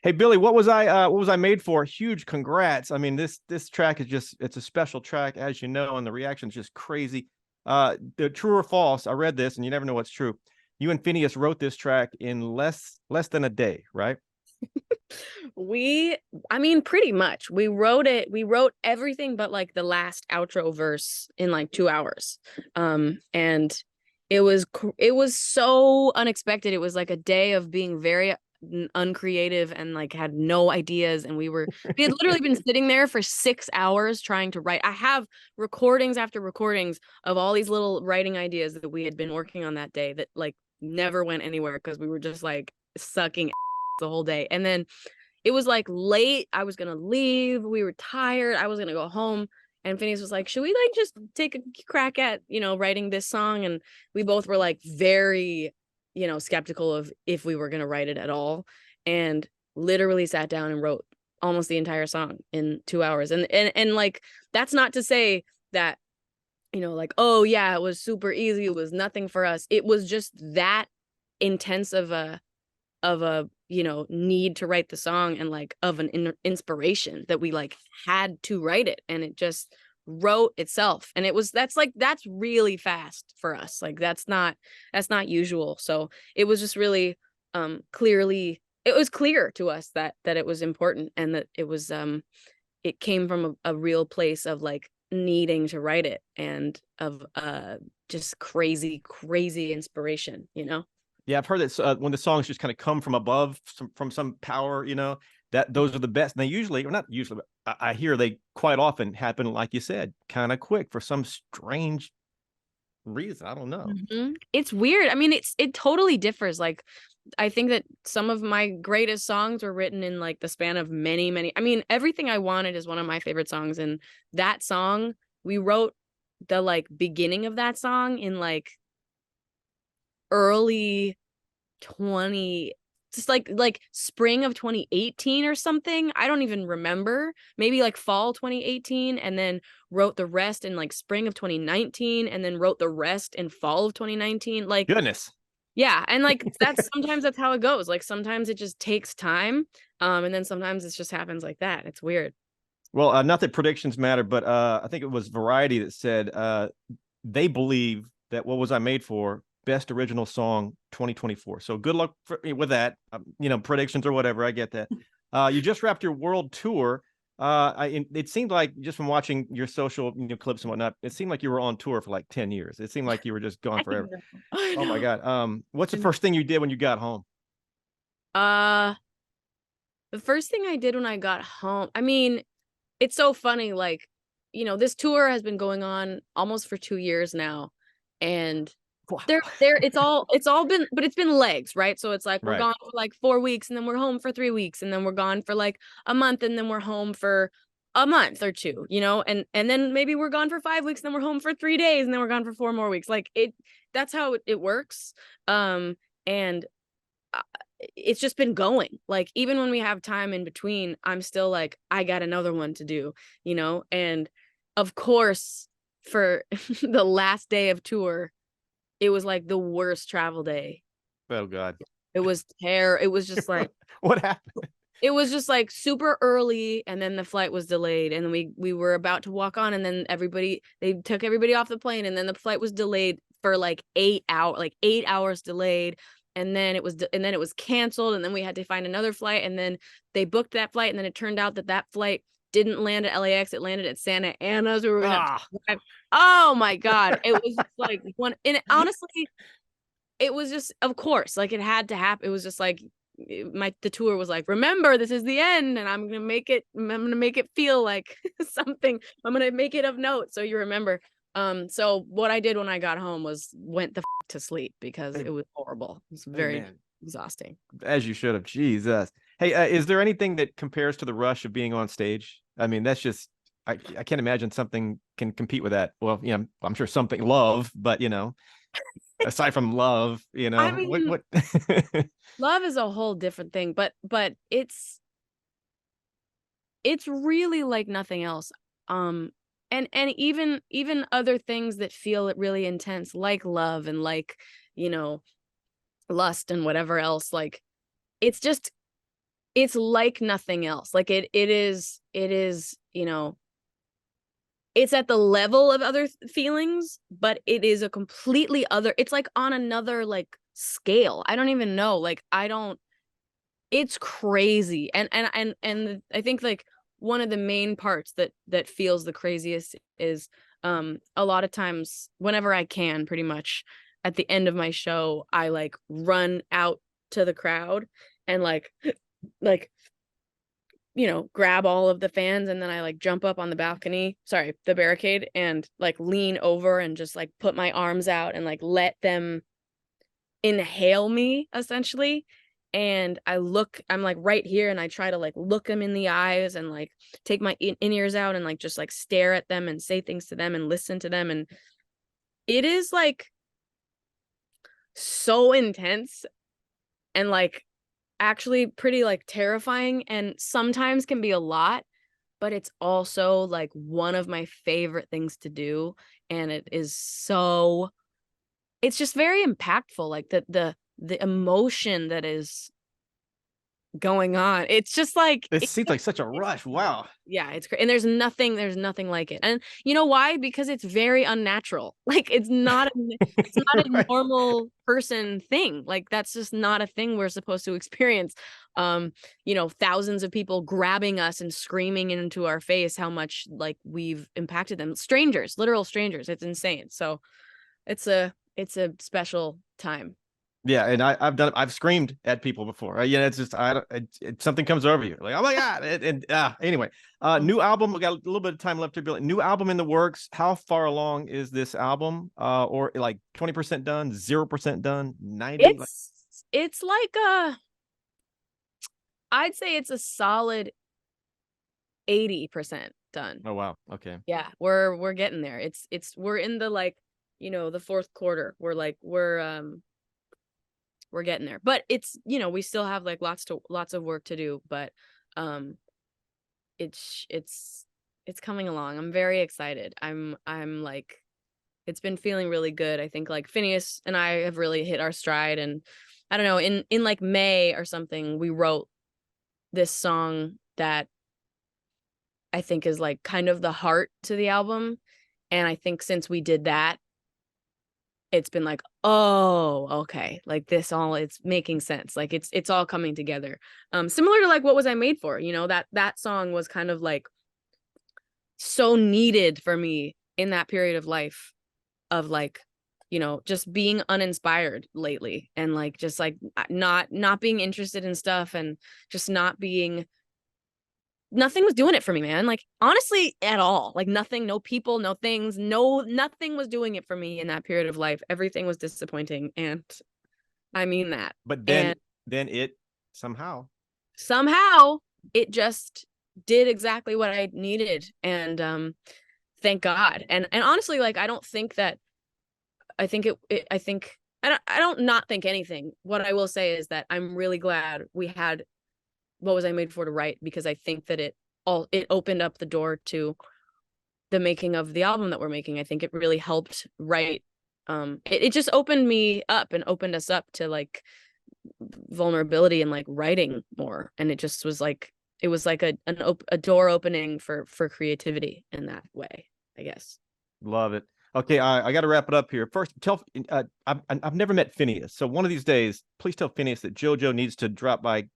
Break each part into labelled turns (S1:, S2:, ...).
S1: Hey Billy, what was I made for? Huge congrats. I mean, this track is just it's a special track, as you know, and the reaction's just crazy. The true or false, I read this and you never know what's true. You and Phineas wrote this track in less than a day, right?
S2: We, I mean, pretty much. We wrote everything but like the last outro verse in like 2 hours. And it was so unexpected. It was like a day of being very uncreative and like had no ideas. And we had literally been sitting there for 6 hours trying to write. I have recordings after recordings of all these little writing ideas that we had been working on that day that like never went anywhere because we were just like sucking the whole day. And then it was like late. I was gonna leave. We were tired. I was gonna go home. And Phineas was like, should we like just take a crack at, writing this song? And we both were like very, skeptical of if we were gonna write it at all. And literally sat down and wrote almost the entire song in 2 hours. And like that's not to say that, like, oh yeah, it was super easy. It was nothing for us. It was just that intense of a need to write the song and like of an inspiration that we like had to write it, and it just wrote itself. And that's really fast for us. Like that's not usual. So it was just really clearly, it was clear to us that it was important, and that it came from a real place of like needing to write it, and of just crazy inspiration.
S1: Yeah, I've heard that when the songs just kind of come from above, from some power, that those are the best. And they usually, or not usually, but I hear they quite often happen, like you said, kind of quick for some strange reason. I don't know.
S2: It's weird. I mean, it totally differs. Like, I think that some of my greatest songs were written in like the span of many. I mean, Everything I Wanted is one of my favorite songs, and that song we wrote the like beginning of that song in like early 20, just like spring of 2018 or something. I don't even remember. Maybe like fall 2018, and then wrote the rest in like spring of 2019, and then wrote the rest in fall of 2019. Like,
S1: Goodness.
S2: yeah, and like that's how it goes. Like sometimes it just takes time, and then sometimes it just happens like that. It's weird.
S1: Well, not that predictions matter, but I think it was Variety that said they believe that What Was I Made For? Best original song 2024. So good luck with that. Predictions or whatever. I get that. You just wrapped your world tour. It seemed like just from watching your social clips and whatnot, it seemed like you were on tour for like 10 years. It seemed like you were just gone
S2: I
S1: forever.
S2: know. I
S1: Oh my
S2: know.
S1: God. What's the first thing you did when you got home?
S2: Uh, the first thing I did when I got home, I mean, it's so funny, like, this tour has been going on almost for 2 years now. And
S1: Wow.
S2: it's all been, but it's been legs, right? So it's like we're
S1: Right.
S2: gone for like 4 weeks, and then we're home for 3 weeks, and then we're gone for like a month, and then we're home for a month or two, and then maybe we're gone for 5 weeks, and then we're home for 3 days, and then we're gone for 4 more weeks. Like that's how it works. And uh, it's just been going. Like even when we have time in between, I'm still like, I got another one to do. And of course, for the last day of tour, it was like the worst travel day.
S1: Oh God.
S2: It was just like,
S1: What happened?
S2: it was just like super early, and then the flight was delayed, and we were about to walk on, and then they took everybody off the plane, and then the flight was delayed for like 8 hours, like 8 hours delayed. And then it was canceled, and then we had to find another flight, and then they booked that flight, and then it turned out that flight didn't land at LAX. It landed at Santa Ana. So we were gonna have to
S1: Ah.
S2: drive. Oh my God. It was just like one, and honestly, it was just, of course, like it had to happen. It was just like the tour was like, remember, this is the end, and I'm gonna make it feel like something. I'm gonna make it of note so you remember. So what I did when I got home was went to sleep because it was horrible. It was very
S1: Amen.
S2: exhausting.
S1: As you should have. Jesus. Hey, is there anything that compares to the rush of being on stage? I mean, that's just I can't imagine something can compete with that. Well, I'm sure something love, but aside from love,
S2: I
S1: what
S2: mean,
S1: what
S2: love is a whole different thing, but it's really like nothing else. Um, and even other things that feel really intense, like love and like, you know, lust and whatever else, like it's just it's like nothing else. Like it is, it's at the level of other feelings, but it is a completely other, it's like on another like scale. I don't even know. Like I don't, it's crazy. And I think like one of the main parts that feels the craziest is a lot of times whenever I can, pretty much at the end of my show, I like run out to the crowd and like grab all of the fans, and then I like jump up on the balcony, sorry, the barricade, and like lean over and just like put my arms out and like let them inhale me essentially. And I'm like right here, and I try to like look them in the eyes and like take my in-ears out and like just like stare at them and say things to them and listen to them. And it is like so intense and like actually pretty like terrifying, and sometimes can be a lot, but it's also like one of my favorite things to do. And it's just very impactful, like the emotion that is going on. It's just like
S1: It seems like such a rush. Wow.
S2: yeah, it's great. And there's nothing like it. And you know why? Because it's very unnatural. Like it's not a
S1: Right.
S2: normal person thing. Like that's just not a thing we're supposed to experience. Thousands of people grabbing us and screaming into our face how much like we've impacted them. Strangers, literal strangers. It's insane. So it's a special time.
S1: Yeah, and I've screamed at people before. It's just I don't something comes over you like, oh my god. Anyway, new album. We got a little bit of time left to build. New album in the works. How far along is this album? Or like 20% done, 0% done, 90? Like,
S2: It's like I'd say it's a solid 80% done.
S1: oh wow, okay.
S2: Yeah, we're getting there. We're in the like, the fourth quarter. We're getting there. But it's, we still have like lots of work to do, but um it's coming along. I'm very excited. I'm like, it's been feeling really good. I think like Phineas and I have really hit our stride, and I don't know, in like May or something, we wrote this song that I think is like kind of the heart to the album. And I think since we did that, it's been like, oh, okay, like it's making sense. Like it's all coming together. Similar to like What Was I Made For? That song was kind of like so needed for me in that period of life of like, just being uninspired lately, and like just like not being interested in stuff, and just nothing was doing it for me, man. Like honestly, at all. Like nothing, no people, no things, nothing was doing it for me in that period of life. Everything was disappointing, and I mean that.
S1: But then
S2: And
S1: it somehow.
S2: somehow it just did exactly what I needed, and thank God. And honestly, like I don't think that I think I think I don't not think anything. What I will say is that I'm really glad we had What Was I Made For to write, because I think that it opened up the door to the making of the album that we're making. I think it really helped write. It just opened me up and opened us up to like vulnerability and like writing more. And it just was like, it was like a door opening for creativity in that way, I guess.
S1: Love it. Okay, I got to wrap it up here. First, I've never met Phineas, so one of these days, please tell Phineas that JoJo needs to drop by.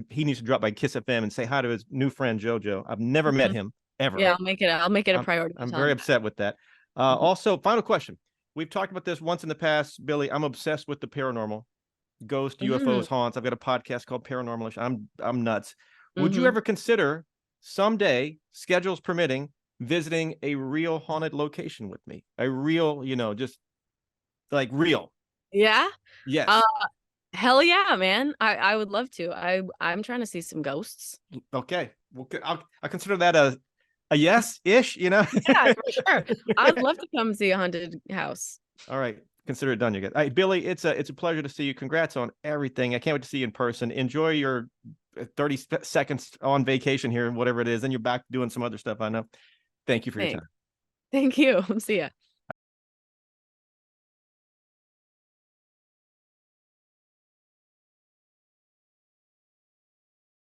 S1: He needs to drop by Kiss FM and say hi to his new friend JoJo. I've never met him ever.
S2: Yeah, I'll make it a
S1: I'm,
S2: priority.
S1: I'm very upset with that.
S2: Mhm.
S1: Also, final question. We've talked about this once in the past, Billy. I'm obsessed with the paranormal, ghost,
S2: Mhm.
S1: UFOs, haunts. I've got a podcast called Paranormalish. I'm nuts. Would you
S2: Mhm.
S1: ever consider someday, schedules permitting, visiting a real haunted location with me? A real, just like real.
S2: Yeah. Uh,
S1: Yes.
S2: hell yeah, man. I would love to. I'm trying to see some ghosts.
S1: Okay. Well, I'll consider that a yes ish.
S2: Yeah, for sure. I'd love to come see a haunted house.
S1: All right. Consider it done, you guys. All right, Billy, it's a pleasure to see you. Congrats on everything. I can't wait to see you in person. Enjoy your 30 seconds on vacation here, whatever it is. Then you're back doing some other stuff. I know. Thank you for your
S2: Thanks.
S1: time.
S2: Thank you. See ya.